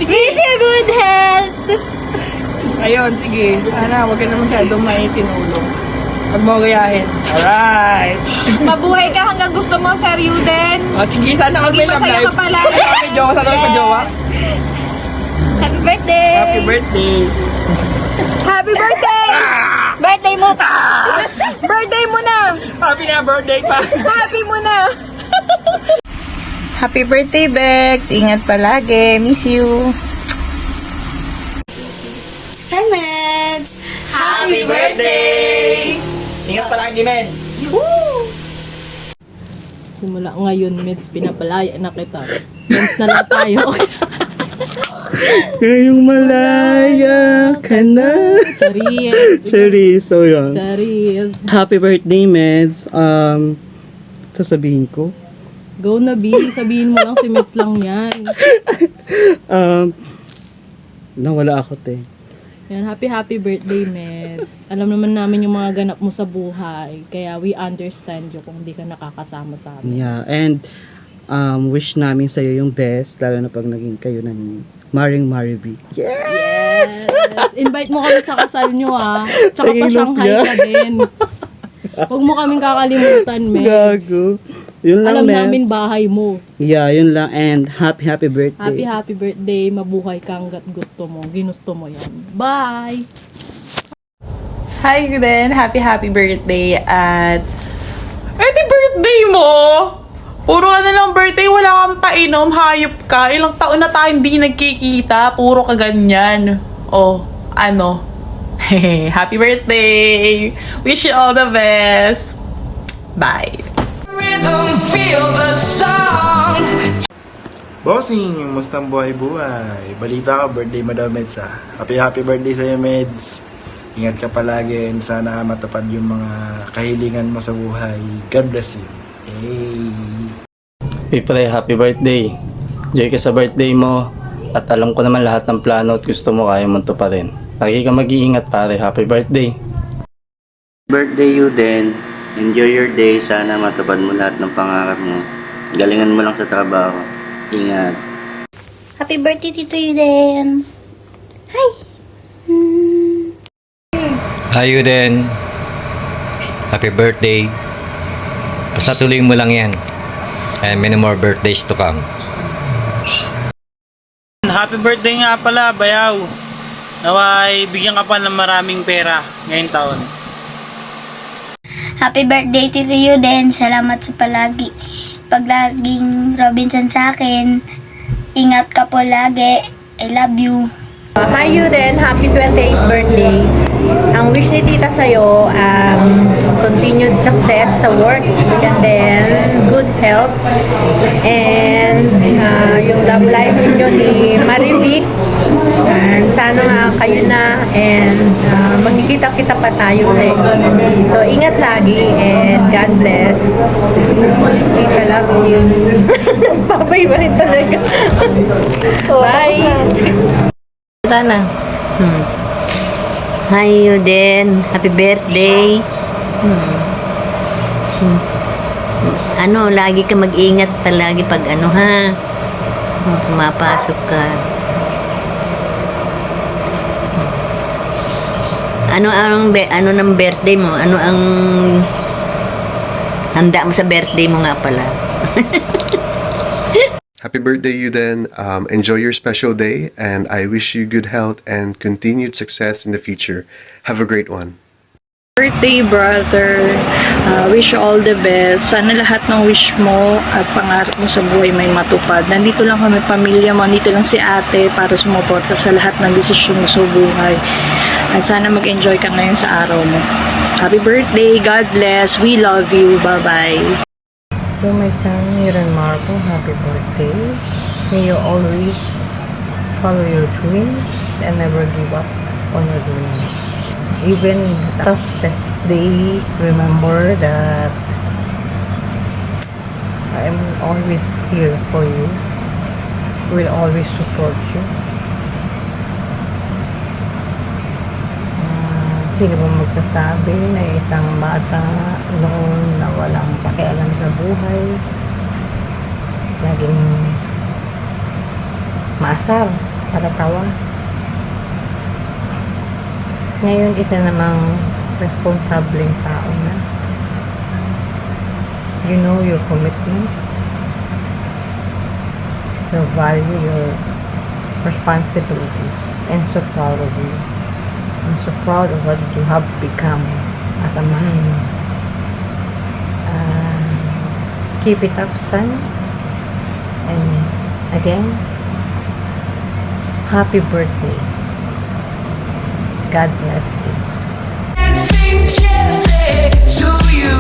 Wish you good health! Ayun, sige. Sana, huwag ka na masyadong maitinulong. Huwag mo gayahin. Alright. Mabuhay ka hanggang gusto mo, Sir Yuden. Sige, sana kag may love Masaya life. ka pala. May jowa, sana may jowa. Happy birthday! Happy birthday. Happy birthday! Birthday mo! Birthday mo na! Happy na birthday pa. Happy mo na! Happy birthday, Bex! Ingat palagi. Miss you. Hi, Meds! Happy birthday! Ingat palagi, men. Woo! Simula ngayon, Meds, pinapalaya na kita. Friends na lang tayo. Ngayong malaya ka na. Charis. Charis, so yun. Charis. Happy birthday, Meds. Sasabihin ko. Go na, B. Sabihin mo lang si Meds lang yan. Nawala ako, te. Yan, happy birthday, Meds. Alam naman namin yung mga ganap mo sa buhay. Kaya we understand you kung di ka nakakasama sa amin. Yeah, and wish namin sa'yo yung best, lalo na pag naging kayo na ni Maring Mariby. Yes! Invite mo kami sa kasal nyo, ah. Tsaka pa Tingin Shanghai niya. ka din. Huwag mo kaming kakalimutan, Meds. Gago. Yun lang, Alam Meds. namin bahay mo. Yeah, yun lang. And happy birthday. Happy birthday. Mabuhay ka hanggat gusto mo. Ginusto mo yan. Bye! Hi din, happy birthday at... Happy birthday mo! Puro ka na lang birthday, wala kang painom, hayop ka. Ilang taon na tayo hindi nagkikita, puro ka ganyan. Oh, ano? Happy birthday! Wish you all the best! Bye! Bossing, mustang buhay-buhay. Balita ko, birthday mo daw, Meds, ah. Happy birthday sa'yo, Meds. Ingat ka palagi and sana matupad yung mga kahilingan mo sa buhay. God bless you. Hey! Pre, happy birthday. Enjoy ka sa birthday mo. At alam ko naman lahat ng plano at gusto mo kaya mo pa rin. Lagi ka mag-iingat, pare. Happy birthday. Birthday you din. Enjoy your day. Sana matupad mo lahat ng pangarap mo. Galingan mo lang sa trabaho. Ingat. Happy birthday, Tito Yuden! Hi! Ayo din. Happy birthday. Basta tuloy mo lang yan. And many more birthdays to come. Happy birthday nga pala, Bayaw. Naway, bigyan ka pa ng maraming pera ngayong taon. Happy birthday, Tito Yuden! Salamat sa palagi. Paglaging Robinson sa akin. Ingat ka po lagi. I love you. Hi Yuden! Happy 28th birthday! Ang wish ni tita sa'yo, continued success sa work and then good health and yung love life nyo ni Marivic, and sana nga kayo na and magkikita-kita pa tayo ulit. So ingat lagi and God bless. Tita love you. Papay-bye talaga. Bye! Na. Hi, Yuden. Happy birthday. Ano, lagi ka mag-ingat palagi pag ano ha. Pumapasok ka. Ano ng birthday mo? Ano ang handa mo sa birthday mo nga pala? Happy birthday, Yuden. Enjoy your special day, and I wish you good health and continued success in the future. Have a great one. Birthday, brother. Wish you all the best. Sana lahat ng wish mo at pangarap mo sa buhay may matupad. Nandito lang kami, pamilya mo. Nandito lang si ate para sumuporta sa lahat ng desisyon mo sa buhay. At sana mag-enjoy ka ngayon sa araw mo. Happy birthday. God bless. We love you. Bye-bye. To my son, Miran Marco, happy birthday. May you always follow your dreams and never give up on your dreams. Even the toughest day, remember that I am always here for you. Will always support you. Sino ba magsasabi na isang bata noon na walang pakialam sa buhay, laging maasar, nakakatawa. Ngayon, isa namang responsableng tao na. You know your commitments. You value your responsibilities. And so proud of you. I'm so proud of what you have become as a man. Keep it up, son. And again, happy birthday. God bless you. To you.